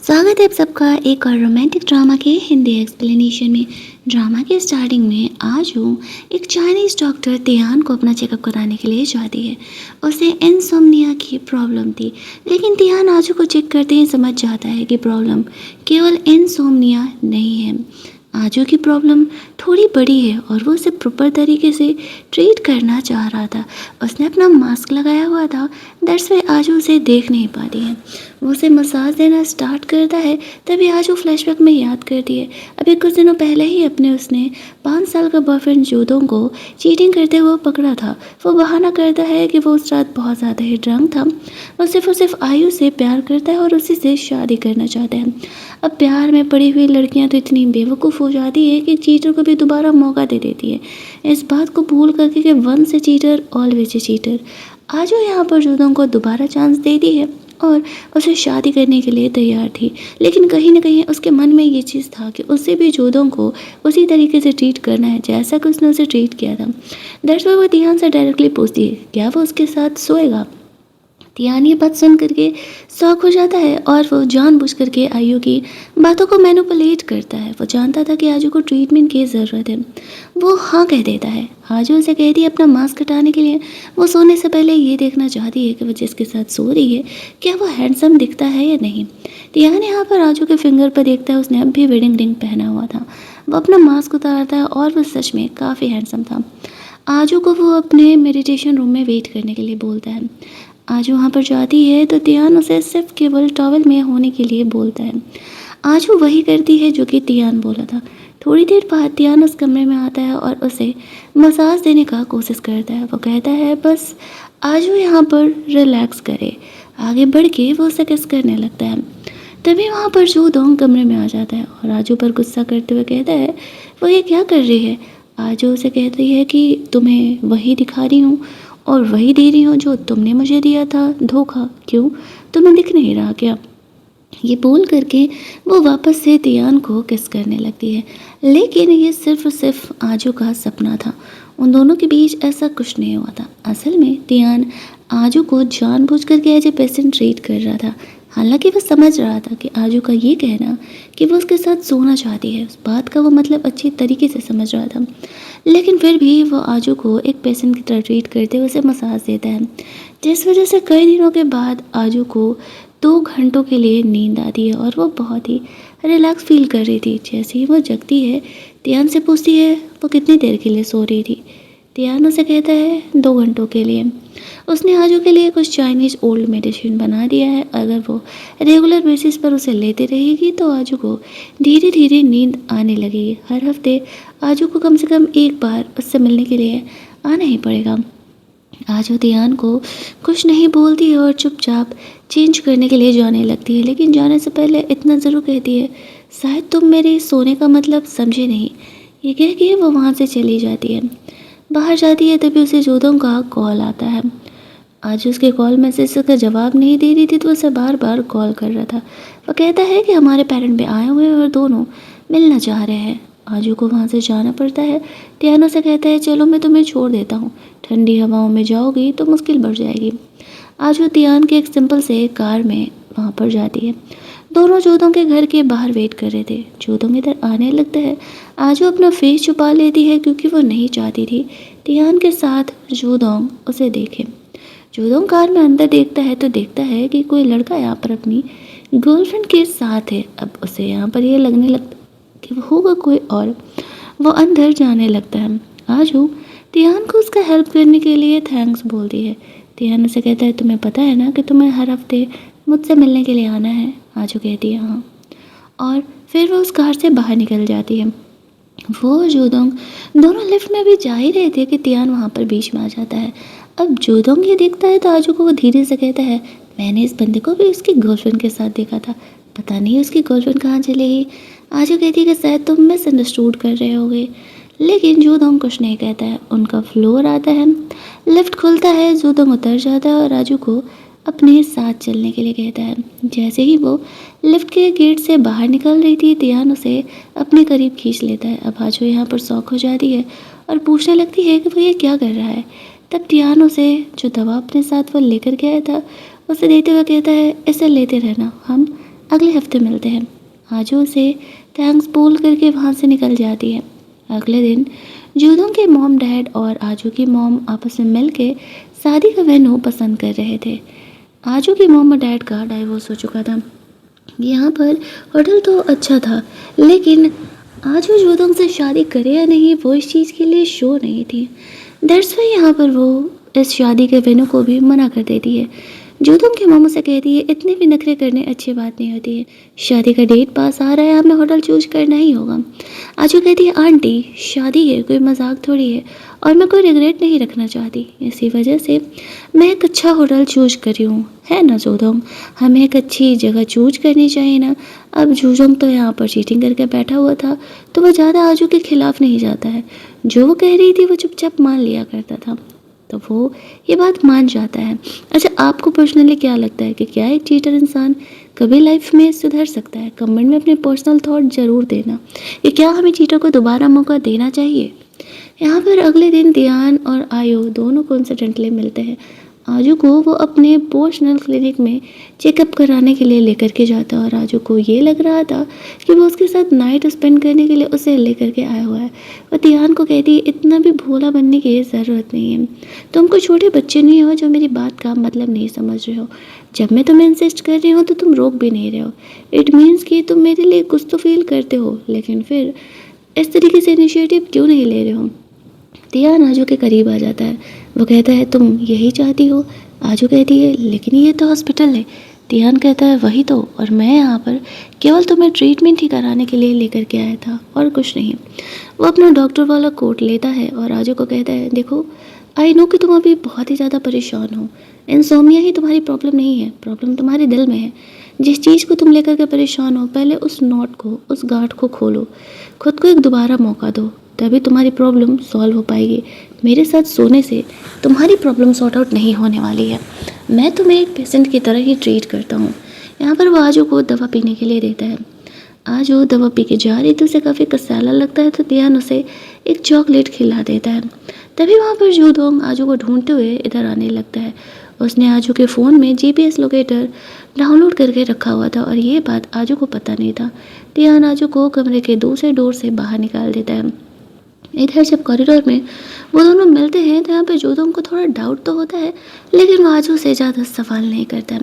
स्वागत है आप सबका एक और रोमांटिक ड्रामा के हिंदी एक्सप्लेनेशन में। ड्रामा के स्टार्टिंग में आजू एक चाइनीज डॉक्टर तियान को अपना चेकअप कराने के लिए जाती है। उसे इंसोम्निया की प्रॉब्लम थी, लेकिन तियान आजू को चेक करते ही समझ जाता है कि प्रॉब्लम केवल इंसोम्निया नहीं है। आजू की प्रॉब्लम थोड़ी बड़ी है और वो उसे प्रॉपर तरीके से ट्रीट करना चाह रहा था। उसने अपना मास्क लगाया हुआ था, दैट्स वाई आजू उसे देख नहीं पाती है। वो उसे मसाज देना स्टार्ट करता है, तभी आजू फ्लैशबैक में याद करती है अभी कुछ दिनों पहले ही अपने उसने 5 साल का बॉयफ्रेंड जूदों को चीटिंग करते हुए पकड़ा था। वो बहाना करता है कि वो उस रात बहुत ज़्यादा ही ड्रंक था। वो सिर्फ आयु से प्यार करता है और उसी से शादी करना चाहता है। अब प्यार में पड़ी हुई लड़कियां तो इतनी बेवकूफ़ हो जाती है कि चीटर को भी दोबारा मौका दे देती है, इस बात को भूल करके कि once a cheater always a cheater. आज वो यहाँ पर जूदों को दोबारा चांस दे दी है और उसे शादी करने के लिए तैयार थी, लेकिन कहीं ना कहीं उसके मन में ये चीज़ था कि उसे भी जूदों को उसी तरीके से ट्रीट करना है जैसा कि उसने उसे ट्रीट किया था। दैट्स वाई वो तियान से डायरेक्टली पूछती है क्या वो उसके साथ सोएगा। तियान ये बात सुन करके शॉक हो जाता है और वो जानबूझ करके आयु की बातों को मैनिपुलेट करता है। वो जानता था कि आजू को ट्रीटमेंट की ज़रूरत है, वो हाँ कह देता है। आजू उसे कहती है अपना मास्क हटाने के लिए। वो सोने से पहले ये देखना चाहती है कि वो जिसके साथ सो रही है क्या वो हैंडसम दिखता है या नहीं। तियान यहाँ पर आजू के फिंगर पर देखता है, उसने अब भी वेडिंग रिंग पहना हुआ था। वो अपना मास्क उतारता है और वो सच में काफ़ी हैंडसम था। आजू को वो अपने मेडिटेशन रूम में वेट करने के लिए बोलता है। आज वहाँ पर जाती है तो तियान उसे सिर्फ केवल टॉवल में होने के लिए बोलता है। आज वो वही करती है जो कि तियान बोला था। थोड़ी देर बाद तियान उस कमरे में आता है और उसे मसाज देने का कोशिश करता है। वो कहता है बस आज वो यहाँ पर रिलैक्स करे। आगे बढ़ के वो उसे किस करने लगता है। तभी वहाँ पर जू दोंग कमरे में आ जाता है और आजू पर गुस्सा करते हुए कहता है वो ये क्या कर रही है। आजू उसे कहती है कि तुम्हें वही दिखा रही हूँ और वही दे रही हूँ जो तुमने मुझे दिया था धोखा, क्यों तुम्हें दिख नहीं रहा क्या। ये बोल करके वो वापस से तियान को किस करने लगती है, लेकिन ये सिर्फ आजू का सपना था। उन दोनों के बीच ऐसा कुछ नहीं हुआ था। असल में तियान आजू को जानबूझ करके एज ए पेशेंट ट्रीट कर रहा था। हालांकि वो समझ रहा था कि आजू का ये कहना कि वो उसके साथ सोना चाहती है, उस बात का वो मतलब अच्छी तरीके से समझ रहा था, लेकिन फिर भी वो आजू को एक पेशेंट की तरह ट्रीट करते हुए उसे मसाज देता है, जिस वजह से कई दिनों के बाद आजू को 2 घंटों के लिए नींद आती है और वो बहुत ही रिलैक्स फील कर रही थी। जैसे ही वो जगती है तियान से पूछती है वो कितनी देर के लिए सो रही थी। तियान उसे कहता है 2 घंटों के लिए। उसने आजू के लिए कुछ चाइनीज़ ओल्ड मेडिसिन बना दिया है, अगर वो रेगुलर बेसिस पर उसे लेते रहेगी तो आजू को धीरे धीरे नींद आने लगेगी। हर हफ्ते आजू को कम से कम एक बार उससे मिलने के लिए आना ही पड़ेगा। आजू तियान को कुछ नहीं बोलती है और चुपचाप चेंज करने के लिए जाने लगती है, लेकिन जाने से पहले इतना ज़रूर कहती है शायद तुम मेरे सोने का मतलब समझे नहीं। ये कह के वो वहाँ से चली जाती है। बाहर जाती है तभी उसे जोदों का कॉल आता है। आज उसके कॉल मैसेज का जवाब नहीं दे रही थी तो उसे बार बार कॉल कर रहा था। वो कहता है कि हमारे पेरेंट भी आए हुए हैं और दोनों मिलना चाह रहे हैं। आजू को वहाँ से जाना पड़ता है। तियानो से कहता है चलो मैं तुम्हें छोड़ देता हूँ, ठंडी हवाओं में जाओगी तो मुश्किल बढ़ जाएगी। आजू तियान के एक सिंपल से कार में वहाँ पर जाती है। दोनों जोधों के घर के बाहर वेट कर रहे थे। जोधों इधर आने लगता है। आजू अपना फेस छुपा लेती है क्योंकि वो नहीं चाहती थी तियान के साथ जोधों उसे देखे। जोधों कार में अंदर देखता है तो देखता है कि कोई लड़का यहाँ पर अपनी गर्लफ्रेंड के साथ है। अब उसे यहाँ पर ये लगने लगता कि वो होगा कोई और। वो अंदर जाने लगता है। आजू तियान को उसका हेल्प करने के लिए थैंक्स बोलती है। तियान उसे कहता है तुम्हें पता है ना कि तुम्हें हर हफ्ते मुझसे मिलने के लिए आना है। आजू कहती है हाँ, और फिर वो उस कार से बाहर निकल जाती है। वो और जोदोंग दोनों लिफ्ट में भी जा ही रहे थे कि तियान वहाँ पर बीच में आ जाता है। अब जोदोंग ये देखता है तो आजू को वो धीरे से कहता है मैंने इस बंदे को भी उसकी गर्लफ्रेंड के साथ देखा था, पता नहीं उसकी गर्लफ्रेंड कहाँ चली गई। आजू कहती है कि शायद तुम मिसअंडरस्टूड कर रहे होगे, लेकिन जोदोंग कुछ नहीं कहता है। उनका फ्लोर आता है, लिफ्ट खुलता है, जोदोंग उतर जाता है और आजू को अपने साथ चलने के लिए कहता है। जैसे ही वो लिफ्ट के गेट से बाहर निकल रही थी तियान उसे अपने करीब खींच लेता है। अब आजू यहाँ पर शौक हो जाती है और पूछने लगती है कि वो ये क्या कर रहा है। तब तियान उसे जो दवा अपने साथ वो लेकर के आया था उसे देते हुए कहता है इसे लेते रहना, हम अगले हफ्ते मिलते हैं। आजू उसे थैंक्स बोल करके वहाँ से निकल जाती है। अगले दिन जूदोंग के मॉम डैड और आजू की मॉम आपस में मिल के शादी का वेन्यू पसंद कर रहे थे। आजू की मॉम और डैड का डाइवोर्स हो चुका था। यहाँ पर होटल तो अच्छा था, लेकिन आजू जूदोंग से शादी करे या नहीं वो इस चीज़ के लिए श्योर नहीं थी। दैट्स वाई यहाँ पर वो इस शादी के वेन्यू को भी मना कर देती है। जूदोंग की मम्मी से कहती है इतने भी नखरे करने अच्छी बात नहीं होती है। शादी का डेट पास आ रहा है, हमें होटल चूज करना ही होगा। आजू कहती है आंटी शादी है, कोई मजाक थोड़ी है, और मैं कोई रिग्रेट नहीं रखना चाहती, इसी वजह से मैं एक अच्छा होटल चूज करी हूँ, है ना जूदोंग? हमें एक अच्छी जगह चूज करनी चाहिए ना। अब जूदोंग तो यहाँ पर चीटिंग करके बैठा हुआ था, तो वह ज़्यादा आजू के खिलाफ नहीं जाता है। जो वो कह रही थी वो चुपचाप मान लिया करता था, तो वो ये बात मान जाता है। अच्छा, आपको पर्सनली क्या लगता है कि क्या एक चीटर इंसान कभी लाइफ में सुधर सकता है? कमेंट में अपने पर्सनल थॉट ज़रूर देना कि क्या हमें चीटर को दोबारा मौका देना चाहिए। यहाँ पर अगले दिन दियान और आयो दोनों कोइंसिडेंटली मिलते हैं। आजू को वो अपने पर्सनल क्लिनिक में चेकअप कराने के लिए लेकर के जाता है, और आजू को ये लग रहा था कि वो उसके साथ नाइट स्पेंड करने के लिए उसे लेकर के आया हुआ है। वो दियान को कहती है इतना भी भोला बनने की ज़रूरत नहीं है, तुम कोई छोटे बच्चे नहीं हो जो मेरी बात का मतलब नहीं समझ रहे हो। जब मैं तुम्हें इंसिस्ट कर रही हूँ तो तुम रोक भी नहीं रहे हो। इट मीन्स कि तुम मेरे लिए कुछ तो फील करते हो, लेकिन फिर इस तरीके से इनिशिएटिव क्यों नहीं ले रहे हो? दियान आजू के करीब आ जाता है। वो कहता है तुम यही चाहती हो? आजू कहती है लेकिन ये तो हॉस्पिटल है। दियान कहता है वही तो, और मैं यहाँ पर केवल तुम्हें ट्रीटमेंट ही कराने के लिए लेकर के आया था और कुछ नहीं। वो अपना डॉक्टर वाला कोट लेता है और आजू को कहता है देखो, आई नो कि तुम अभी बहुत ही ज़्यादा परेशान हो। इंसोमिया ही तुम्हारी प्रॉब्लम नहीं है, प्रॉब्लम तुम्हारे दिल में है। जिस चीज़ को तुम लेकर के परेशान हो, पहले उस नॉट को, उस गांठ को खोलो, खुद को एक दोबारा मौका दो, तभी तुम्हारी प्रॉब्लम सॉल्व हो पाएगी। मेरे साथ सोने से तुम्हारी प्रॉब्लम सॉर्ट आउट नहीं होने वाली है। मैं तुम्हें एक पेशेंट की तरह ही ट्रीट करता हूँ। यहाँ पर वो आजू को दवा पीने के लिए देता है। आज वो दवा पी के जा रही थी, उसे काफ़ी कसाला लगता है, तो दियान उसे एक चॉकलेट खिला देता है। तभी वहाँ पर जूदोंग आजू को ढूंढते हुए इधर आने लगता है। उसने आजू के फ़ोन में जीपीएस लोकेटर डाउनलोड करके रखा हुआ था, और ये बात आजू को पता नहीं था। दियान आजू को कमरे के दूसरे डोर से बाहर निकाल देता है। इधर जब कॉरिडोर में वो दोनों मिलते हैं तो यहाँ पे जूदोंग को थोड़ा डाउट तो होता है, लेकिन वो आजू से ज़्यादा सवाल नहीं करता।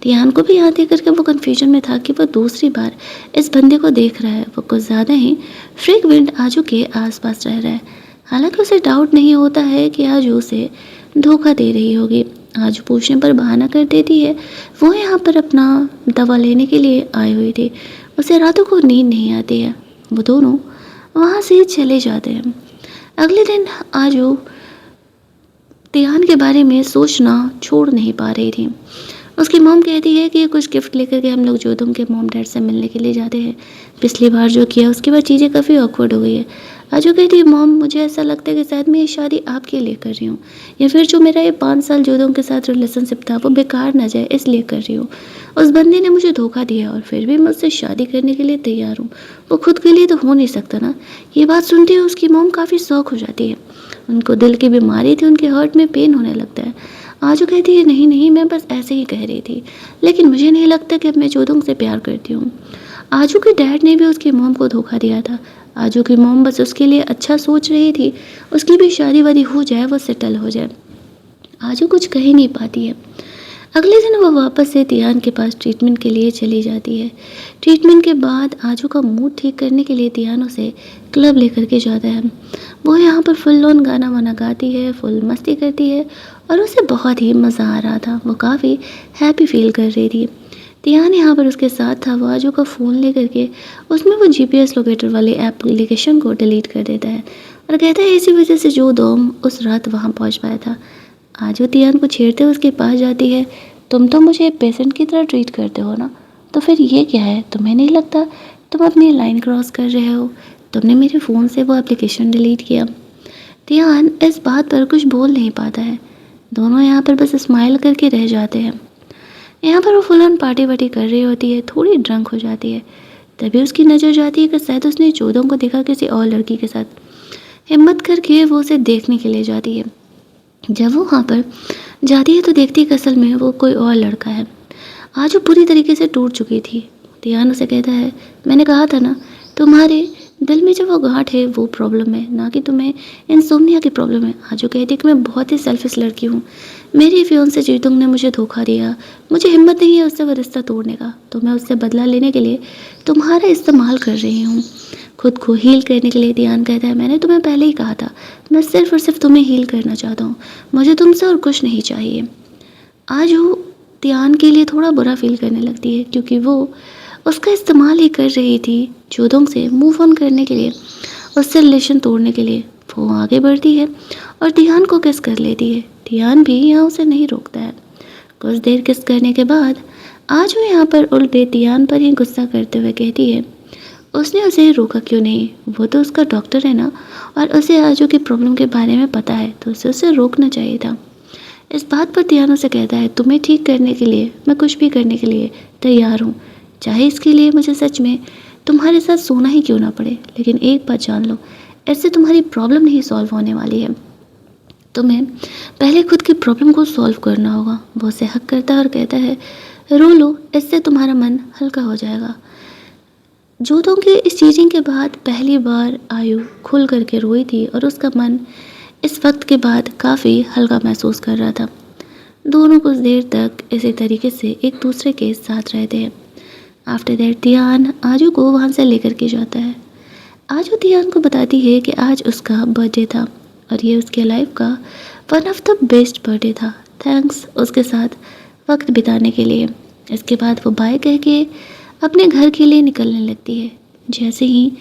तियान को भी यहाँ देख करके वो कन्फ्यूजन में था कि वो दूसरी बार इस बंदे को देख रहा है। वो कुछ ज़्यादा ही फ्रीक्वेंट आजू के आसपास रह रहा है। हालांकि उसे डाउट नहीं होता है कि आजू उसे धोखा दे रही होगी। आजू पूछने पर बहाना कर देती है वो यहाँ पर अपना दवा लेने के लिए आई हुई थी, उसे रातों को नींद नहीं आती है। वो दोनों वहाँ से चले जाते हैं। अगले दिन आजू तियान के बारे में सोचना छोड़ नहीं पा रही थी। उसकी मॉम कहती है कि कुछ गिफ्ट लेकर के हम लोग जोधुम के मॉम डैड से मिलने के लिए जाते हैं। पिछली बार जो किया उसके बाद चीज़ें काफ़ी ऑकवर्ड हो गई है। आजू कहती है मॉम मुझे ऐसा लगता है कि शायद मैं ये शादी आपके लिए कर रही हूँ, या फिर जो मेरा ये 5 साल जोधुम के साथ रिलेशनशिप था वो बेकार ना जाए इसलिए कर रही हूँ। उस बंदे ने मुझे धोखा दिया और फिर भी मैं उससे शादी करने के लिए तैयार हूँ। वो खुद के लिए तो हो नहीं सकता ना। ये बात सुनते हुए उसकी मॉम काफ़ी शौक हो जाती है। उनको दिल की बीमारी थी, उनके हार्ट में पेन होने लगता है। आजू कहती है नहीं नहीं, मैं बस ऐसे ही कह रही थी, लेकिन मुझे नहीं लगता कि अब मैं जोधुंग से प्यार करती हूँ। आजू के डैड ने भी उसकी मॉम को धोखा दिया था। आजू की मॉम बस उसके लिए अच्छा सोच रही थी, उसकी भी शादी वादी हो जाए, वो सेटल हो जाए। आजू कुछ कह ही नहीं पाती है। अगले दिन वो वापस से तियान के पास ट्रीटमेंट के लिए चली जाती है। ट्रीटमेंट के बाद आजू का मूड ठीक करने के लिए तियान उसे क्लब लेकर के जाता है। वो यहाँ पर फुल ऑन गाना वाना गाती है, फुल मस्ती करती है और उसे बहुत ही मज़ा आ रहा था। वो काफ़ी हैप्पी फील कर रही थी। तियान यहाँ पर उसके साथ था। वो आजू का फ़ोन लेकर के उसमें वो जीपीएस लोकेटर वाले एप्लीकेशन को डिलीट कर देता है और कहता है इसी वजह से जो दोम उस रात वहाँ पहुँच पाया था। आजू तियान को छेड़ते हुए उसके पास जाती है। तुम तो मुझे पेशेंट की तरह ट्रीट करते हो ना, तो फिर ये क्या है? तुम्हें नहीं लगता तुम अपनी लाइन क्रॉस कर रहे हो? तुमने मेरे फ़ोन से वो एप्लीकेशन डिलीट किया। तियान इस बात पर कुछ बोल नहीं पाता है। दोनों यहाँ पर बस स्माइल करके रह जाते हैं। यहाँ पर वो फुल ऑन पार्टी वार्टी कर रही होती है, थोड़ी ड्रंक हो जाती है। तभी उसकी नज़र जाती है कि शायद उसने जोधों को देखा किसी और लड़की के साथ। हिम्मत करके वो उसे देखने के लिए जाती है। जब वो वहाँ पर जाती है तो देखती है कि असल में वो कोई और लड़का है। आज वो पूरी तरीके से टूट चुकी थी। ध्यान उसे कहता है, मैंने कहा था ना, तुम्हारे दिल में जो वो गांठ है वो प्रॉब्लम है, ना कि तुम्हें इंसोम्निया की प्रॉब्लम है। आजू कहती है कि मैं बहुत ही सेल्फिश लड़की हूँ, मेरी फियोंसे जीतुंग ने मुझे धोखा दिया, मुझे हिम्मत नहीं है उससे वो रिश्ता तोड़ने का, तो मैं उससे बदला लेने के लिए तुम्हारा इस्तेमाल कर रही हूँ। खुद को हील करने के लिए ध्यान कहता है, मैंने तुम्हें पहले ही कहा था, मैं सिर्फ और सिर्फ तुम्हें हील करना चाहता हूँ, मुझे तुमसे और कुछ नहीं चाहिए। आज वो ध्यान के लिए थोड़ा बुरा फील करने लगती है क्योंकि वो उसका इस्तेमाल ही कर रही थी जोदोंग से मूव ऑन करने के लिए, उससे रिलेशन तोड़ने के लिए। वो आगे बढ़ती है और ध्यान को किस कर लेती है। ध्यान भी यहाँ उसे नहीं रोकता है। कुछ देर किस करने के बाद आज वो यहाँ पर उल्टे ध्यान पर ही गुस्सा करते हुए कहती है, उसने उसे रोका क्यों नहीं, वो तो उसका डॉक्टर है ना, और उसे आजू की प्रॉब्लम के बारे में पता है, तो उसे रोकना चाहिए था। इस बात पर ध्यान उसे कहता है, तुम्हें ठीक करने के लिए मैं कुछ भी करने के लिए तैयार हूँ, चाहे इसके लिए मुझे सच में तुम्हारे साथ सोना ही क्यों ना पड़े। लेकिन एक बात जान लो, इससे तुम्हारी प्रॉब्लम नहीं सॉल्व होने वाली है, तुम्हें पहले खुद की प्रॉब्लम को सॉल्व करना होगा। वो उसे हक करता है और कहता है, रो लो, इससे तुम्हारा मन हल्का हो जाएगा। जूतों की इस चीज़िंग के बाद पहली बार आयु खुल करके रोई थी और उसका मन इस वक्त के बाद काफ़ी हल्का महसूस कर रहा था। दोनों कुछ देर तक इसी तरीके से एक दूसरे के साथ रहते हैं। आफ्टर दैट ध्यान आजू को वहाँ से लेकर के जाता है। आजू ध्यान को बताती है कि आज उसका बर्थडे था और ये उसके लाइफ का one of the best birthday था। थैंक्स उसके साथ वक्त बिताने के लिए। इसके बाद वो बाय कह के अपने घर के लिए निकलने लगती है। जैसे ही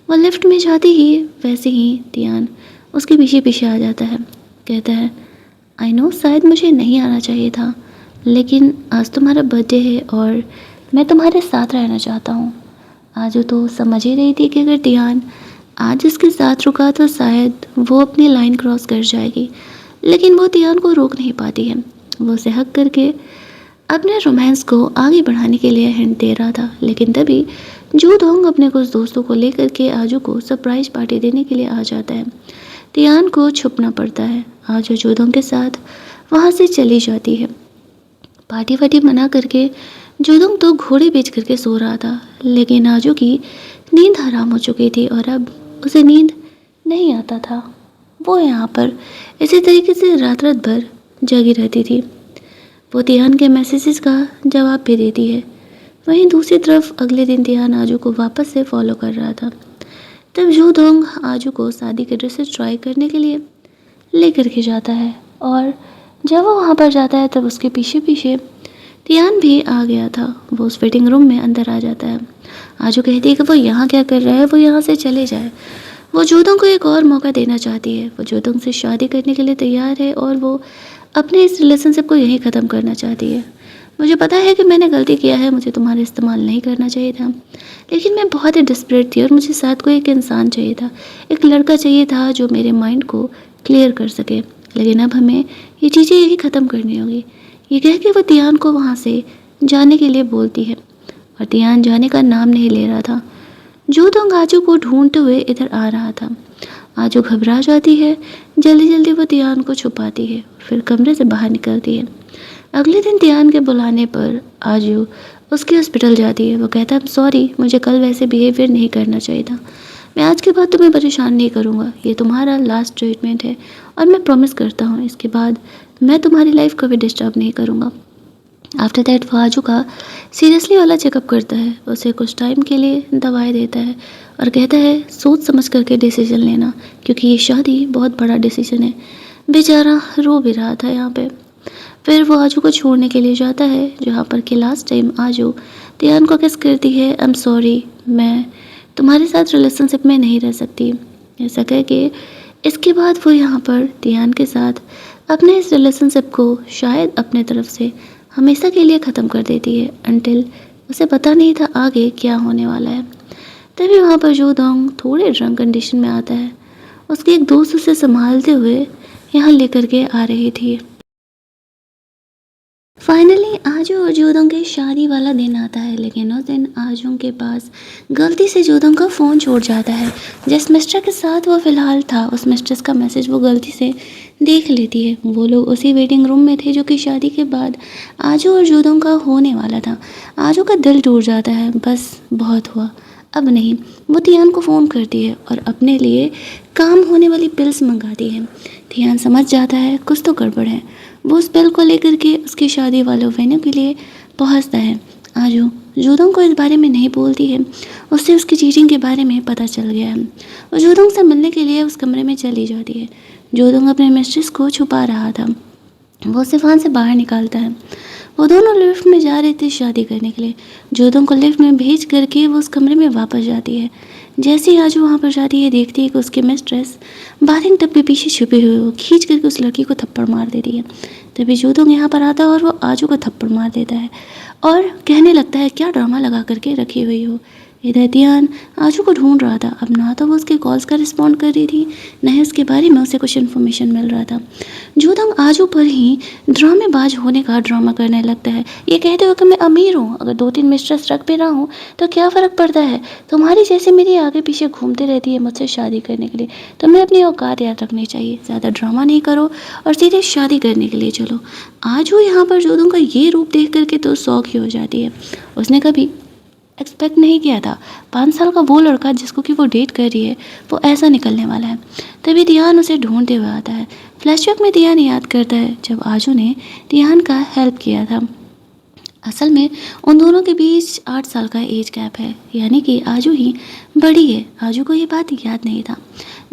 वो लिफ्ट में जाती ही वैसे ही ध्यान उसके पीछे पीछे आ जाता है। कहता है, आई नो शायद मुझे नहीं आना चाहिए था, लेकिन आज तुम्हारा बर्थडे है और मैं तुम्हारे साथ रहना चाहता हूँ। आज वो तो समझ ही रही थी कि अगर ध्यान आज उसके साथ रुका तो शायद वो अपनी लाइन क्रॉस कर जाएगी, लेकिन वो ध्यान को रोक नहीं पाती है। वो उसे हक करके अपने रोमांस को आगे बढ़ाने के लिए हिंट दे रहा था, लेकिन तभी जूदोंग अपने कुछ दोस्तों को लेकर के आजू को सरप्राइज पार्टी देने के लिए आ जाता है। ध्यान को छुपना पड़ता है। आजू जूदोंग के साथ वहाँ से चली जाती है। पार्टी वार्टी मना करके जूदोंग तो घोड़े बेच करके सो रहा था, लेकिन आजू की नींद हराम हो चुकी थी और अब उसे नींद नहीं आता था। वो यहाँ पर इसी तरीके से रात रात भर जगी रहती थी। वो ध्यान के मैसेजेस का जवाब भी देती है। वहीं दूसरी तरफ अगले दिन ध्यान आजू को वापस से फॉलो कर रहा था। तब जूदोंग आजू को शादी के ड्रेसेस ट्राई करने के लिए लेकर के जाता है और जब वो वहाँ पर जाता है तब उसके पीछे पीछे ध्यान भी आ गया था। वो उस फिटिंग रूम में अंदर आ जाता है। आजू कहती है कि वो यहाँ क्या कर रहा है, वो यहाँ से चले जाए। वो जूदोंग को एक और मौका देना चाहती है। वो जूदोंग से शादी करने के लिए तैयार है और वो अपने इस रिलेशनशिप को यहीं ख़त्म करना चाहती है। मुझे पता है कि मैंने गलती किया है, मुझे तुम्हारा इस्तेमाल नहीं करना चाहिए था, लेकिन मैं बहुत ही डिस्परेट थी और मुझे साथ कोई एक इंसान चाहिए था, एक लड़का चाहिए था जो मेरे माइंड को क्लियर कर सके। लेकिन अब हमें ये चीज़ें यहीं ख़त्म करनी होगी। ये कह के वो ध्यान को वहाँ से जाने के लिए बोलती है और ध्यान जाने का नाम नहीं ले रहा था। जूदोंग आजू को ढूंढते हुए इधर आ रहा था। आजू घबरा जाती है। जल्दी जल्दी वो ध्यान को छुपाती है, फिर कमरे से बाहर निकलती है। अगले दिन ध्यान के बुलाने पर आजू उसके हॉस्पिटल जाती है। वो कहता है, सॉरी, मुझे कल वैसे बिहेवियर नहीं करना चाहिए था, मैं आज के बाद तुम्हें परेशान नहीं करूँगा, ये तुम्हारा लास्ट ट्रीटमेंट है और मैं प्रॉमिस करता हूँ इसके बाद मैं तुम्हारी लाइफ को भी डिस्टर्ब नहीं करूँगा। आफ्टर दैट वो आजू का सीरियसली वाला चेकअप करता है, उसे कुछ टाइम के लिए दवाई देता है और कहता है सोच समझ करके डिसीजन लेना, क्योंकि ये शादी बहुत बड़ा डिसीजन है। बेचारा रो भी रहा था यहाँ पे। फिर वो आजू को छोड़ने के लिए जाता है, जहाँ पर कि लास्ट टाइम आजू ध्यान को किस करती है, आई एम सॉरी, मैं तुम्हारे साथ रिलेशनशिप में नहीं रह सकती। ऐसा कह के इसके बाद वो यहाँ पर ध्यान के साथ अपने इस रिलेशनशिप को शायद अपने तरफ से हमेशा के लिए ख़त्म कर देती है, अनटिल उसे पता नहीं था आगे क्या होने वाला है। तभी वहाँ पर जूदोंग थोड़े ड्रंक कंडीशन में आता है। उसके एक दोस्त उसे संभालते हुए यहाँ लेकर के आ रही थी। फाइनली आजू और जोदोंग के शादी वाला दिन आता है, लेकिन उस दिन आजू के पास गलती से जोदोंग का फ़ोन छूट जाता है। जिस मिस्टर के साथ वो फ़िलहाल था, उस मिस्ट्रेस का मैसेज वो गलती से देख लेती है। वो लोग उसी वेटिंग रूम में थे जो कि शादी के बाद आजू और जोदोंग का होने वाला था। आजू का दिल टूट जाता है, बस बहुत हुआ, अब नहीं। वो तियान को फ़ोन करती है और अपने लिए काम होने वाली पिल्स मंगाती है। तियान समझ जाता है कुछ तो गड़बड़ है। वो उस पिल को लेकर के उसकी शादी वाले वेन्यू के लिए पहुंचता है। आजू जोदोंग को इस बारे में नहीं बोलती है, उससे उसकी चीटिंग के बारे में पता चल गया है। वो जोदोंग से मिलने के लिए उस कमरे में चली जाती है। जोदोंग अपने मिस्ट्रेस को छुपा रहा था, वो उसे वहाँ से बाहर निकालता है। वो दोनों लिफ्ट में जा रहे थे शादी करने के लिए। जोदोंग को लिफ्ट में भेज करके वो उस कमरे में वापस जाती है। जैसे ही आजू वहाँ पर जाती है, देखती है कि उसकी मिस्ट्रेस बाथिंग टब के पीछे छुपी हुई, वो खींच करके उस लड़की को थप्पड़ मार देती है। तभी जोदोंग यहाँ पर आता है और वो आजू को थप्पड़ मार देता है और कहने लगता है क्या ड्रामा लगा करके रखी हुई हो। इधर ध्यान आजू को ढूंढ रहा था। अब ना तो वो उसके कॉल्स का रिस्पॉन्ड कर रही थी, न ही उसके बारे में उसे कुछ इन्फॉर्मेशन मिल रहा था। जोदोंग आजू पर ही ड्रामेबाज होने का ड्रामा करने लगता है। ये कहते हुए कि मैं अमीर हूँ, अगर 2-3 मिस्ट्रेस रख भी रहा हूँ तो क्या फ़र्क पड़ता है, तुम्हारी जैसे मेरी आगे पीछे घूमती रहती है मुझसे शादी करने के लिए। तुम्हें अपनी औकात याद रखनी चाहिए, ज़्यादा ड्रामा नहीं करो और सीधे शादी करने के लिए चलो। आजू यहाँ पर जोदोंग का ये रूप देख करके तो शौक ही हो जाती है। उसने कभी एक्सपेक्ट नहीं किया था 5 साल का वो लड़का जिसको कि वो डेट कर रही है, वो ऐसा निकलने वाला है। तभी दियान उसे ढूंढते हुए आता है। फ्लैशबैक में दियान याद करता है जब आजू ने दियान का हेल्प किया था। असल में उन दोनों के बीच 8 साल का एज गैप है, यानी कि आजू ही बड़ी है। आजू को ये बात याद नहीं था।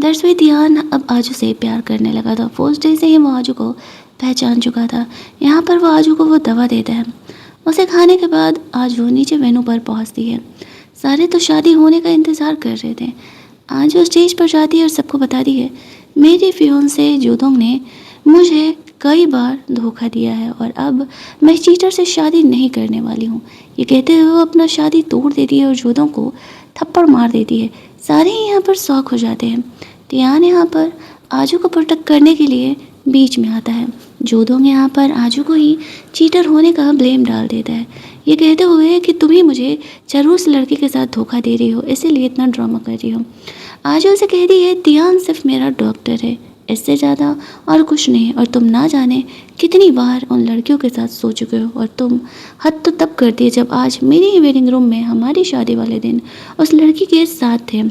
दरअसल दियान अब आजू से प्यार करने लगा था। फर्स्ट डे से ही वो आजू को पहचान चुका था। यहाँ पर वो आजू को वो दवा देता है। उसे खाने के बाद आज वो नीचे वेन्यू पर पहुंचती है। सारे तो शादी होने का इंतज़ार कर रहे थे। आज वो स्टेज पर जाती है और सबको बताती है मेरी फियोंसे जोदोंग ने मुझे कई बार धोखा दिया है और अब मैं चीटर से शादी नहीं करने वाली हूँ। ये कहते हुए वो अपना शादी तोड़ देती है और जोदोंग को थप्पड़ मार देती है। सारे ही यहाँ पर शौक हो जाते हैं। तियान यहाँ पर आजू को प्रोटेक्ट करने के लिए बीच में आता है। जोदोंग यहाँ पर आजू को ही चीटर होने का ब्लेम डाल देता है, ये कहते हुए कि तुम ही मुझे चरूस लड़के के साथ धोखा दे रही हो, इसीलिए इतना ड्रामा कर रही हो। आजू से कहती है तियान सिर्फ मेरा डॉक्टर है, इससे ज़्यादा और कुछ नहीं, और तुम ना जाने कितनी बार उन लड़कियों के साथ सो चुके हो। और तुम हद तो तब करती है जब आज मेरी ही वेडिंग रूम में हमारी शादी वाले दिन उस लड़की के साथ थे।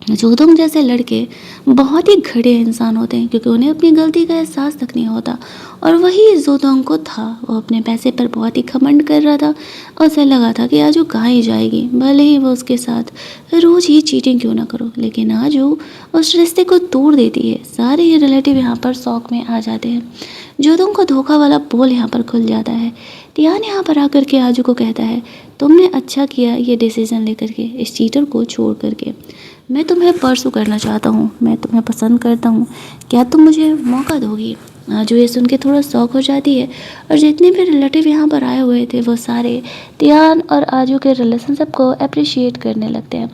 जोदोंग जैसे लड़के बहुत ही घड़े इंसान होते हैं क्योंकि उन्हें अपनी गलती का एहसास तक नहीं होता, और वही जोदोंग को था। वो अपने पैसे पर बहुत ही घमंड कर रहा था और उसे लगा था कि आज वो कहाँ ही जाएगी, भले ही वो उसके साथ रोज़ ही चीटिंग क्यों ना करो। लेकिन आज वो उस रिश्ते को तोड़ देती है। सारे ही रिलेटिव यहाँ पर शौक में आ जाते हैं। जोदोंग को धोखा वाला पोल यहाँ पर खुल जाता है। तियान यहाँ पर आकर के आजू को कहता है तुमने अच्छा किया ये डिसीज़न लेकर के, इस चीटर को छोड़ करके। मैं तुम्हें परसू करना चाहता हूँ, मैं तुम्हें पसंद करता हूँ, क्या तुम मुझे मौका दोगी। आजू ये सुन के थोड़ा शौक हो जाती है और जितने भी रिलेटिव यहाँ पर आए हुए थे वो सारे तियान और आजू के रिलेशनशिप को अप्रिशिएट करने लगते हैं।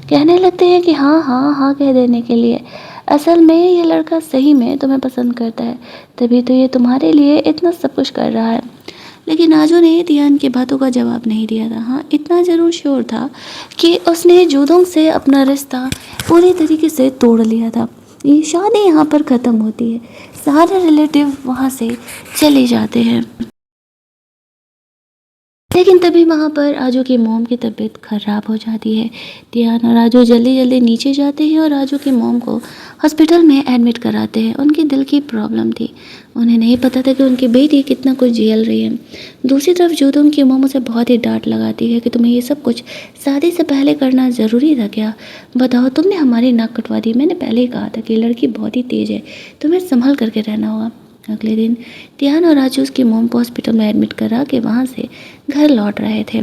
कहने लगते हैं कि हाँ हाँ हाँ कह देने के लिए, असल में ये लड़का सही में तुम्हें पसंद करता है, तभी तो ये तुम्हारे लिए इतना सब कुछ कर रहा है। लेकिन आजू ने तियान की बातों का जवाब नहीं दिया था। हाँ, इतना ज़रूर श्योर था कि उसने जोदोंग से अपना रिश्ता पूरी तरीके से तोड़ लिया था। ये शादी यहाँ पर ख़त्म होती है, सारे रिलेटिव वहाँ से चले जाते हैं। लेकिन तभी वहाँ पर आजू की मॉम की तबीयत ख़राब हो जाती है। तियान और आजू जल्दी जल्दी नीचे जाते हैं और आजू की मॉम को हॉस्पिटल में एडमिट कराते हैं। उनकी दिल की प्रॉब्लम थी, उन्हें नहीं पता था कि उनकी बेटी कितना कुछ झेल रही है। दूसरी तरफ जोदोंग की मॉम उसे बहुत ही डांट लगाती है कि तुम्हें ये सब कुछ शादी से पहले करना ज़रूरी था क्या। बताओ, तुमने हमारी नाक कटवा दी। मैंने पहले ही कहा था कि लड़की बहुत ही तेज़ है, तुम्हें संभल करके रहना होगा। अगले दिन तियान और आजू उसकी मॉम को हॉस्पिटल में एडमिट करा के वहाँ से घर लौट रहे थे।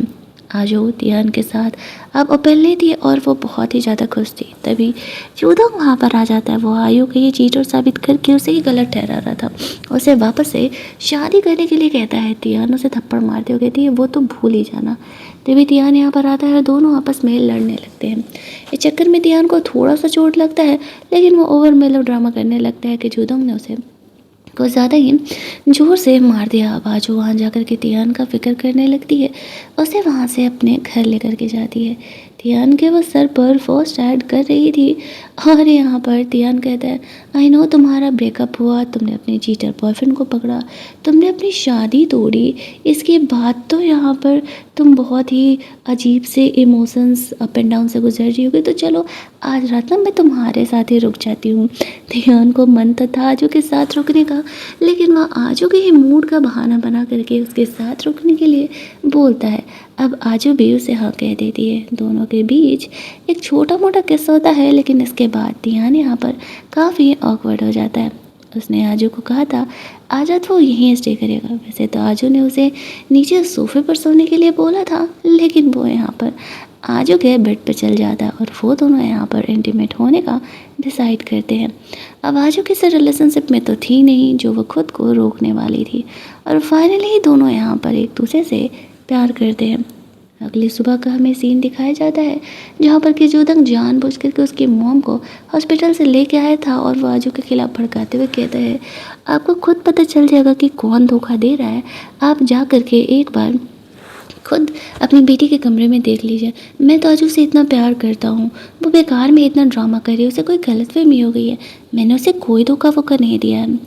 आजू तियान के साथ अब ओपेनली थी और वो बहुत ही ज़्यादा खुश थी। तभी जोदोंग वहाँ पर आ जाता है। वो आयु के ये चीटर साबित करके उसे ही गलत ठहरा रहा था, उसे वापस से शादी करने के लिए कहता है। तियान उसे थप्पड़ मारते हुए कहती है वो तो भूल ही जाना। तभी तियान यहाँ पर आता है और दोनों आपस में लड़ने लगते हैं। इस चक्कर में तियान को थोड़ा सा चोट लगता है, लेकिन वो ओवर मेलो ड्रामा करने लगता है कि जोदोंग ने उसे कुछ ज़्यादा ही ज़ोर से मार दिया। आवाज़ वहाँ जाकर के तियान का फ़िक्र करने लगती है। उसे वहाँ से अपने घर लेकर के जाती है। तियान के वो सर पर फर्स्ट ऐड कर रही थी और यहाँ पर तियान कहता है, आई नो तुम्हारा ब्रेकअप हुआ, तुमने अपने चीटर बॉयफ्रेंड को पकड़ा, तुमने अपनी शादी तोड़ी, इसके बाद तो यहाँ पर तुम बहुत ही अजीब से इमोशंस अप एंड डाउन से गुजर रही होगी, तो चलो आज रात ना मैं तुम्हारे साथ ही रुक जाती हूँ। तियान को मन तो था आजू के साथ रुकने का, लेकिन वह आजू के ही मूड का बहाना बना करके उसके साथ रुकने के लिए बोलता है। अब आजू भी उसे हाँ कह देती है। दोनों के बीच एक छोटा मोटा किस्सा होता है, लेकिन इसके बाद तियान यहाँ पर काफ़ी ऑकवर्ड हो जाता है। उसने आजू को कहा था आजाद वो यहीं स्टे करेगा। वैसे तो आजू ने उसे नीचे सोफे पर सोने के लिए बोला था, लेकिन वो यहाँ पर आजू के बेड पर चल जाता है और वो दोनों यहाँ पर इंटीमेट होने का डिसाइड करते हैं। अब आजू किसी रिलेशनशिप में तो थी नहीं जो वो खुद को रोकने वाली थी, और फाइनली दोनों यहाँ पर एक दूसरे से प्यार करते हैं। अगली सुबह का हमें सीन दिखाया जाता है जहाँ पर कि जोदंग जानबूझ करके उसकी मॉम को हॉस्पिटल से लेके आया था और वो आजू के खिलाफ भड़काते हुए कहता है आपको खुद पता चल जाएगा कि कौन धोखा दे रहा है, आप जा करके एक बार खुद अपनी बेटी के कमरे में देख लीजिए। मैं तो आजू से इतना प्यार करता हूँ, वो बेकार में इतना ड्रामा कर रही है, उसे कोई गलतफहमी हो गई है, मैंने उसे कोई धोखा वोखा नहीं दिया है।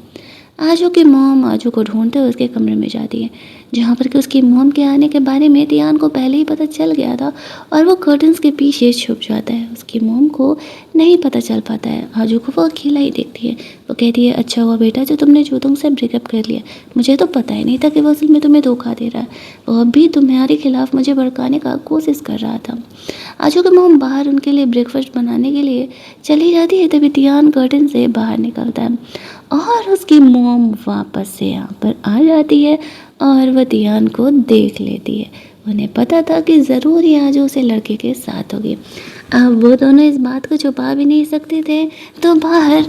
आजू की मॉम आजू को ढूंढते हुए उसके कमरे में जाती है, जहाँ पर कि उसकी मॉम के आने के बारे में तियान को पहले ही पता चल गया था और वो कर्टन्स के पीछे छुप जाता है। उसकी मॉम को नहीं पता चल पाता है। आजू को वो अकेला ही देखती है। वो कहती है अच्छा हुआ बेटा जो तुमने जोदंग से ब्रेकअप कर लिया, मुझे तो पता ही नहीं था कि वो असल में तुम्हें धोखा दे रहा है, वो अब भी तुम्हारे खिलाफ मुझे भड़काने का कोशिश कर रहा था। आजू की मॉम बाहर उनके लिए ब्रेकफास्ट बनाने के लिए चली जाती है, तभी तियान कर्टन से बाहर निकलता है और उसकी मॉम वापस से यहाँ पर आ जाती है और वह तियान को देख लेती है। उन्हें पता था कि ज़रूर ही आज उसे लड़के के साथ होगी। अब वो दोनों इस बात को छुपा भी नहीं सकते थे, तो बाहर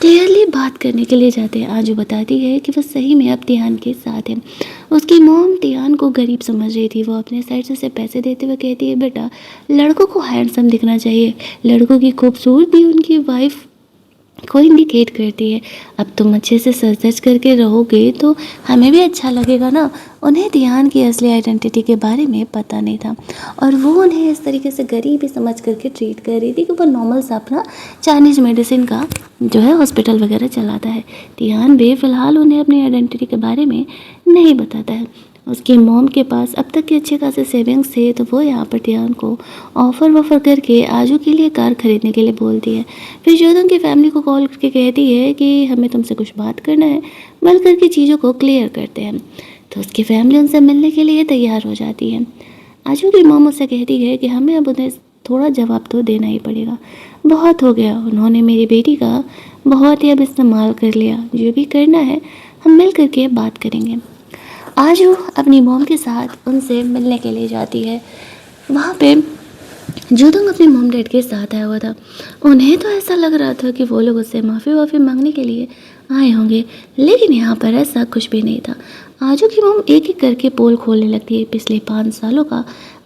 क्लियरली बात करने के लिए जाते हैं। आजू बताती है कि वो सही में अब तियान के साथ है। उसकी मॉम तियान को गरीब समझ रही थी। वो अपने साइड से उसे पैसे देते हुए कहती है बेटा लड़कों को हैंडसम दिखना चाहिए, लड़कों की खूबसूरती उनकी वाइफ को इंडिकेट करती है। अब तुम अच्छे से सर्च करके रहोगे तो हमें भी अच्छा लगेगा ना। उन्हें तियान की असली आइडेंटिटी के बारे में पता नहीं था और वो उन्हें इस तरीके से गरीब ही समझ करके ट्रीट कर रही थी कि वो नॉर्मल सा अपना चाइनीज़ मेडिसिन का जो है हॉस्पिटल वगैरह चलाता है। तियान भी फ़िलहाल उन्हें अपनी आइडेंटिटी के बारे में नहीं बताता है। उसकी मॉम के पास अब तक के अच्छे खासे सेविंग्स थे, तो वो यहाँ पर तियान को ऑफ़र करके आजू के लिए कार खरीदने के लिए बोलती है। फिर जोदंग की फैमिली को कॉल करके कहती है कि हमें तुमसे कुछ बात करना है, मिल करके चीज़ों को क्लियर करते हैं। तो उसकी फैमिली उनसे मिलने के लिए तैयार हो जाती है। आजू की मॉम उससे कहती है कि हमें अब उन्हें थोड़ा जवाब तो देना ही पड़ेगा, बहुत हो गया, उन्होंने मेरी बेटी का बहुत ही अब इस्तेमाल कर लिया, जो भी करना है हम मिल करके बात करेंगे। आजू अपनी मॉम के साथ उनसे मिलने के लिए जाती है। वहाँ पे जोदंग अपने मॉम डैड के साथ आया हुआ था। उन्हें तो ऐसा लग रहा था कि वो लोग उससे माफ़ी मांगने के लिए आए होंगे, लेकिन यहाँ पर ऐसा कुछ भी नहीं था। आजू की मॉम एक एक करके पोल खोलने लगती है पिछले 5 सालों का।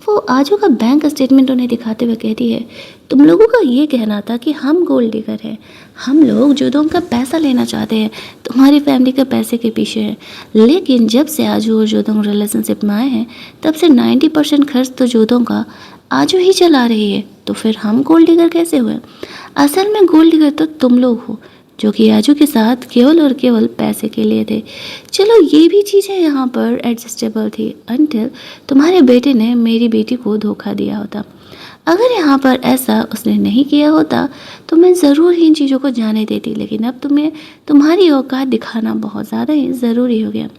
वो आजू का बैंक स्टेटमेंट उन्हें दिखाते हुए कहती है तुम लोगों का ये कहना था कि हम गोल्ड डिगर हैं, हम लोग जोदंग का पैसा लेना चाहते हैं, तुम्हारी फैमिली के पैसे के पीछे है, लेकिन जब से आजू और जोदंग रिलेशनशिप में आए हैं तब से 90% खर्च तो जोदंग का आजू ही चला रही है, तो फिर हम गोल्ड डिगर कैसे हुए? असल में गोल्ड डिगर तो तुम लोग हो जो कि आजू के साथ केवल और केवल पैसे के लिए थे। चलो ये भी चीज़ें यहाँ पर एडजस्टेबल थी अनटिल तुम्हारे बेटे ने मेरी बेटी को धोखा दिया होता। अगर यहाँ पर ऐसा उसने नहीं किया होता तो मैं ज़रूर ही इन चीज़ों को जाने देती, लेकिन अब तुम्हें तुम्हारी औकात दिखाना बहुत ज़्यादा ही ज़रूरी हो गया।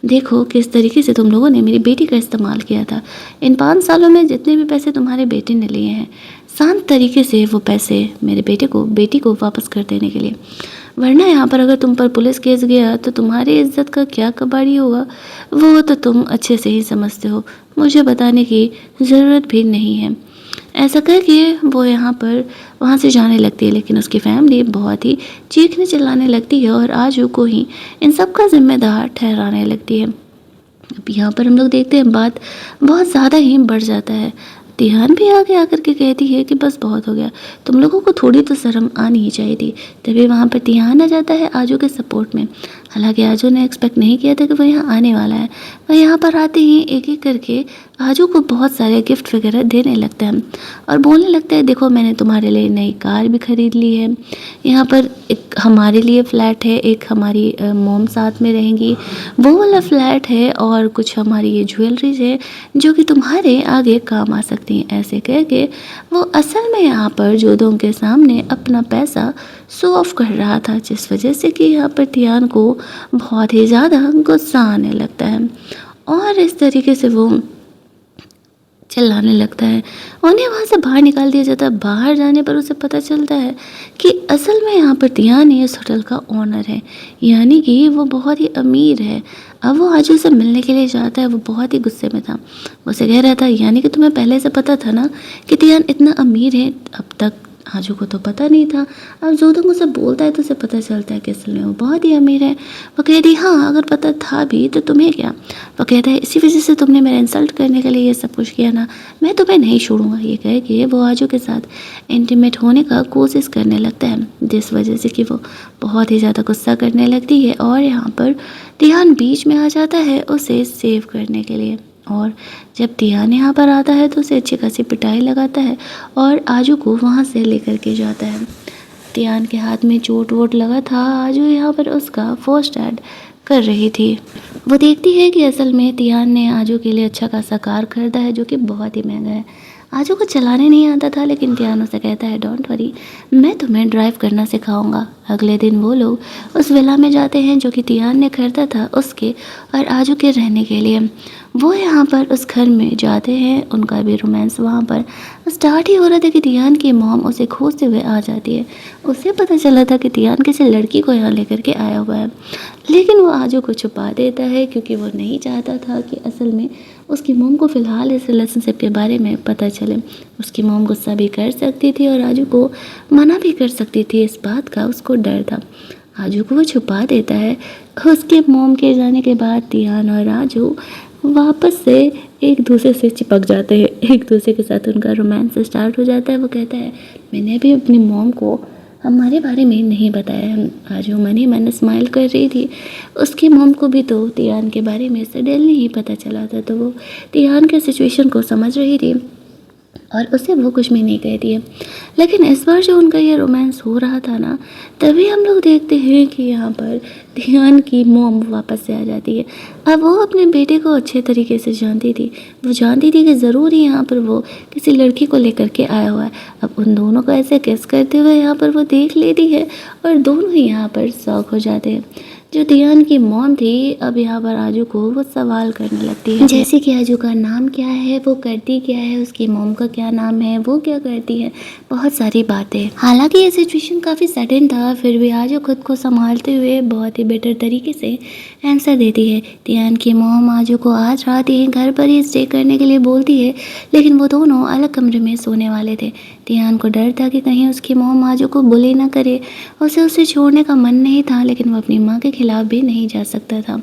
देखो किस तरीके से तुम लोगों ने मेरी बेटी का इस्तेमाल किया था। इन 5 सालों में जितने भी पैसे तुम्हारे बेटे ने लिए हैं, शांत तरीके से वो पैसे मेरे बेटी को वापस कर देने के लिए, वरना यहाँ पर अगर तुम पर पुलिस केस गया तो तुम्हारी इज्जत का क्या कबाड़ी होगा वो तो तुम अच्छे से ही समझते हो, मुझे बताने की ज़रूरत भी नहीं है। ऐसा करके वो यहाँ पर वहाँ से जाने लगती है, लेकिन उसकी फैमिली बहुत ही चीखने चिल्लाने लगती है और आजू को ही इन सब का जिम्मेदार ठहराने लगती है। अब यहाँ पर हम लोग देखते हैं बात बहुत ज़्यादा ही बढ़ जाता है। तिहान भी आगे आकर के कहती है कि बस बहुत हो गया, तुम लोगों को थोड़ी तो शर्म आनी ही चाहिए थी। तभी वहाँ पर तिहान आ जाता है आजू के सपोर्ट में। हालांकि आजू ने एक्सपेक्ट नहीं किया था कि वो यहाँ आने वाला है। वह यहाँ पर आते ही एक एक करके आजू को बहुत सारे गिफ्ट वगैरह देने लगता है और बोलने लगता है, देखो मैंने तुम्हारे लिए नई कार भी खरीद ली है, यहाँ पर एक हमारे लिए फ़्लैट है, एक हमारी मोम साथ में रहेंगी, वो वाला फ्लैट है, और कुछ हमारी ये ज्वेलरीज है जो कि तुम्हारे आगे काम आ सकती हैं। ऐसे कह के वो असल में यहाँ पर जोदोंग के सामने अपना पैसा शो ऑफ कर रहा था, जिस वजह से कि यहाँ पर तियान को बहुत ही ज़्यादा गुस्सा आने लगता है और इस तरीके से वो चिल्लाने लगता है। उन्हें वहाँ से बाहर निकाल दिया जाता है। बाहर जाने पर उसे पता चलता है कि असल में यहाँ पर तियान इस होटल का ओनर है, यानी कि वो बहुत ही अमीर है। अब वो आजू से मिलने के लिए जाता है। वो बहुत ही गुस्से में था। वो उसे कह रहा था, यानी कि तुम्हें पहले से पता था ना कि तियान इतना अमीर है। अब तक आजू को तो पता नहीं था। अब जोदोंग उसे बोलता है तो उसे पता चलता है कि असल में वो बहुत ही अमीर है। वो कहती, हाँ अगर पता था भी तो तुम्हें क्या। वो कहता है, इसी वजह से तुमने मेरा इंसल्ट करने के लिए ये सब कुछ किया ना, मैं तुम्हें नहीं छोड़ूंगा। ये कह के वो आजू के साथ इंटीमेट होने का कोशिश करने लगता है, जिस वजह से कि वो बहुत ही ज़्यादा गुस्सा करने लगती है और यहाँ पर तियान बीच में आ जाता है उसे सेव करने के लिए। और जब तियान यहाँ पर आता है तो उसे अच्छी खासी पिटाई लगाता है और आजू को वहाँ से लेकर के जाता है। तियान के हाथ में चोट वोट लगा था। आजू यहाँ पर उसका फर्स्ट एड कर रही थी। वो देखती है कि असल में तियान ने आजू के लिए अच्छा खासा कार खरीदा है जो कि बहुत ही महंगा है। आजू को चलाने नहीं आता था, लेकिन तियान उसे कहता है, डोंट वरी, मैं तुम्हें ड्राइव करना सिखाऊंगा। अगले दिन वो लोग उस विला में जाते हैं जो कि तियान ने खरीदा था उसके और आजू के रहने के लिए। वो यहाँ पर उस घर में जाते हैं। उनका भी रोमांस वहाँ पर स्टार्ट ही हो रहा था कि तियान की मॉम उसे खोजते हुए आ जाती है। उसे पता चला था कि तियान किसी लड़की को यहाँ लेकर के आया हुआ है, लेकिन वो आजू को छुपा देता है क्योंकि वो नहीं चाहता था कि असल में उसकी मॉम को फ़िलहाल इस रिलेशनशिप के बारे में पता चले। उसकी मॉम गुस्सा भी कर सकती थी और आजू को मना भी कर सकती थी। इस बात का उसको डर था। आजू को वो छुपा देता है। उसके मॉम के जाने के बाद तियान और आजू वापस से एक दूसरे से चिपक जाते हैं। एक दूसरे के साथ उनका रोमांस स्टार्ट हो जाता है। वो कहता है, मैंने भी अपनी मॉम को हमारे बारे में नहीं बताया। आजू मन ही मन स्माइल कर रही थी। उसकी मॉम को भी तो तियान के बारे में सडनली ही पता चला था, तो वो तियान के सिचुएशन को समझ रही थी और उसे वो कुछ भी नहीं कहती है। लेकिन इस बार जो उनका ये रोमांस हो रहा था ना, तभी हम लोग देखते हैं कि यहाँ पर तियान की मॉम वापस से आ जाती है। अब वो अपने बेटे को अच्छे तरीके से जानती थी। वो जानती थी कि ज़रूर ही यहाँ पर वो किसी लड़की को लेकर के आया हुआ है। अब उन दोनों को ऐसे किस करते हुए यहाँ पर वो देख लेती है और दोनों ही यहाँ पर शॉक हो जाते हैं। जो तियान की मॉम थी अब यहाँ पर आजू को वो सवाल करने लगती है, जैसे कि आजू का नाम क्या है, वो करती क्या है, उसकी मॉम का क्या नाम है, वो क्या करती है, बहुत सारी बातें। हालांकि ये सिचुएशन काफ़ी सडन था, फिर भी आजू खुद को संभालते हुए बहुत ही बेटर तरीके से आंसर देती है। तियान की मॉम आजू को आज रात ही घर पर ही स्टे करने के लिए बोलती है, लेकिन वो दोनों अलग कमरे में सोने वाले थे। तियान को डर था कि कहीं उसकी मॉम आजू को बुली ना करे। उसे छोड़ने का मन नहीं था, लेकिन वो अपनी माँ के खिलाफ भी नहीं जा सकता था।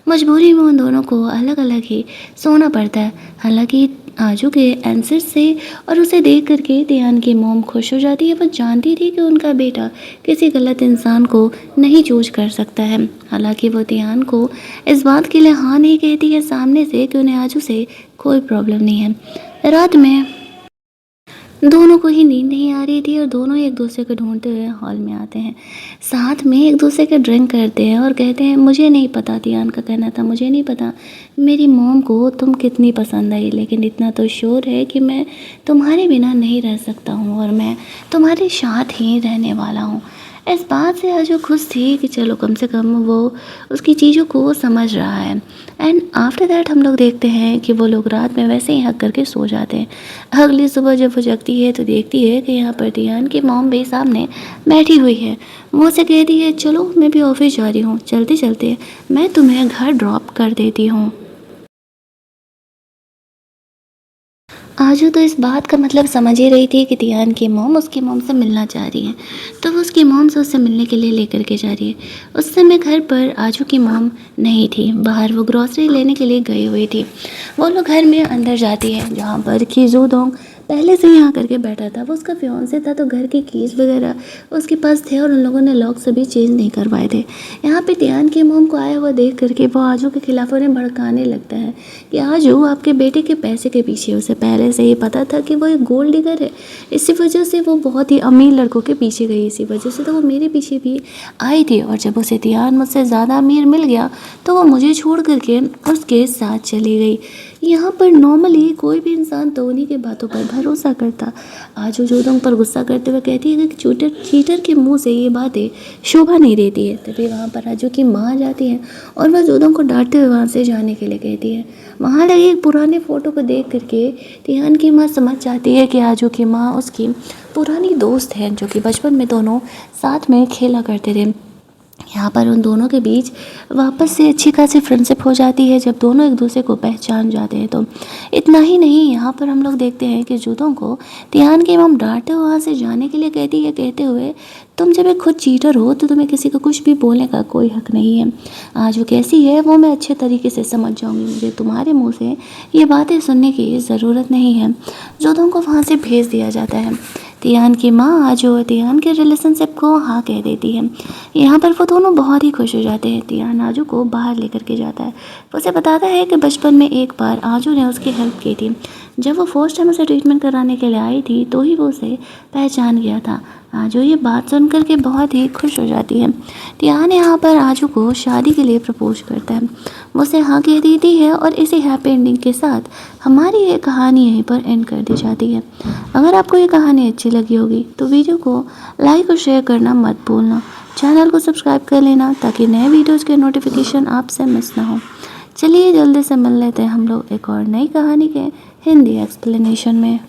मजबूरी में उन दोनों को अलग अलग ही सोना पड़ता है। हालांकि आजू के आंसर से और उसे देख करके तियान की मॉम खुश हो जाती है। वो जानती थी कि उनका बेटा किसी गलत इंसान को नहीं चूज कर सकता है। हालांकि वो तियान को इस बात के लिए हाँ नहीं कहती है सामने से कि उन्हें आजू से कोई प्रॉब्लम नहीं है। रात में दोनों को ही नींद नहीं आ रही थी और दोनों एक दूसरे को ढूंढते हुए हॉल में आते हैं। साथ में एक दूसरे के ड्रिंक करते हैं और कहते हैं, मुझे नहीं पता, तियान का कहना था, मुझे नहीं पता मेरी मॉम को तुम कितनी पसंद आई, लेकिन इतना तो श्योर है कि मैं तुम्हारे बिना नहीं रह सकता हूँ और मैं तुम्हारे साथ ही रहने वाला हूँ। इस बात से आजू खुश थी कि चलो कम से कम वो उसकी चीज़ों को समझ रहा है। एंड आफ्टर दैट हम लोग देखते हैं कि वो लोग रात में वैसे ही हक करके सो जाते हैं। अगली सुबह जब वो जगती है तो देखती है कि यहाँ पर तियान की मॉम भी सामने बैठी हुई है। वो उसे कहती है, चलो मैं भी ऑफिस जा रही हूँ, चलते चलते मैं तुम्हें घर ड्रॉप कर देती हूँ। आजू तो इस बात का मतलब समझ ही रही थी कि तियान की मॉम उसकी मॉम से मिलना चाह रही है, तो वो उसकी मॉम से उससे मिलने के लिए लेकर के जा रही है। उस समय घर पर आजू की मॉम नहीं थी, बाहर वो ग्रॉसरी लेने के लिए गई हुई थी। वो लोग घर में अंदर जाती है जहाँ पर कि जोदोंग पहले से ही यहाँ करके बैठा था। वो उसका फियांसे था तो घर के कीज वगैरह उसके पास थे और उन लोगों ने लॉक सभी चेंज नहीं करवाए थे। यहाँ पे तियान की मॉम को आया हुआ देख करके वो आजू के खिलाफ उन्हें भड़काने लगता है कि आजू आपके बेटे के पैसे के पीछे, उसे पहले से ही पता था कि वो एक गोल्ड डिगर है, इसी वजह से वो बहुत ही अमीर लड़कों के पीछे गई, इसी वजह से तो वो मेरे पीछे भी आई थी। और जब उसे तियान मुझसे ज़्यादा अमीर मिल गया तो वो मुझे छोड़ करके उसके साथ चली गई। यहाँ पर नॉर्मली कोई भी इंसान तो उन्हीं के बातों पर भरोसा करता। आजू जोदोंग पर गुस्सा करते हुए कहती है कि चीटर के मुंह से ये बातें शोभा नहीं देती है। तभी वहाँ पर आजू की माँ जाती है और वह जोदोंग को डांटते हुए वहाँ से जाने के लिए कहती है। वहाँ लगे एक पुराने फ़ोटो को देख करके तियान की माँ समझ जाती है कि आजू की माँ उसकी पुरानी दोस्त है, जो कि बचपन में दोनों साथ में खेला करते थे। यहाँ पर उन दोनों के बीच वापस से अच्छी खासी फ्रेंडशिप हो जाती है जब दोनों एक दूसरे को पहचान जाते हैं। तो इतना ही नहीं, यहाँ पर हम लोग देखते हैं कि जोदोंग को तियान की मॉम डांटे वहाँ से जाने के लिए कहती है, कहते हुए तुम जब एक खुद चीटर हो तो तुम्हें किसी को कुछ भी बोलने का कोई हक नहीं है। आज वो कैसी है वो मैं अच्छे तरीके से समझ जाऊँगी, मुझे तुम्हारे मुँह से ये बातें सुनने की ज़रूरत नहीं है। जोदोंग को वहाँ से भेज दिया जाता है। तियान की माँ आजू और तियान के रिलेशनशिप को हाँ कह देती है। यहाँ पर वो दोनों बहुत ही खुश हो जाते हैं। तियान आजू को बाहर लेकर के जाता है। वो उसे बताता है कि बचपन में एक बार आजू ने उसकी हेल्प की थी। जब वो फर्स्ट टाइम उसे ट्रीटमेंट कराने के लिए आई थी तो ही वो उसे पहचान गया था। आजू ये बात सुन कर के बहुत ही खुश हो जाती है। तियान यहाँ पर आजू को शादी के लिए प्रपोज करता है। वो उसे हाँ कह देती है और इसी हैप्पी एंडिंग के साथ हमारी ये कहानी यहीं पर एंड कर दी जाती है। अगर आपको ये कहानी अच्छी लगी होगी तो वीडियो को लाइक और शेयर करना मत भूलना। चैनल को सब्सक्राइब कर लेना ताकि नए वीडियोज़ के नोटिफिकेशन आपसे मिस ना हो। चलिए जल्दी से मिल लेते हैं हम लोग एक और नई कहानी के हिंदी एक्सप्लेनेशन में।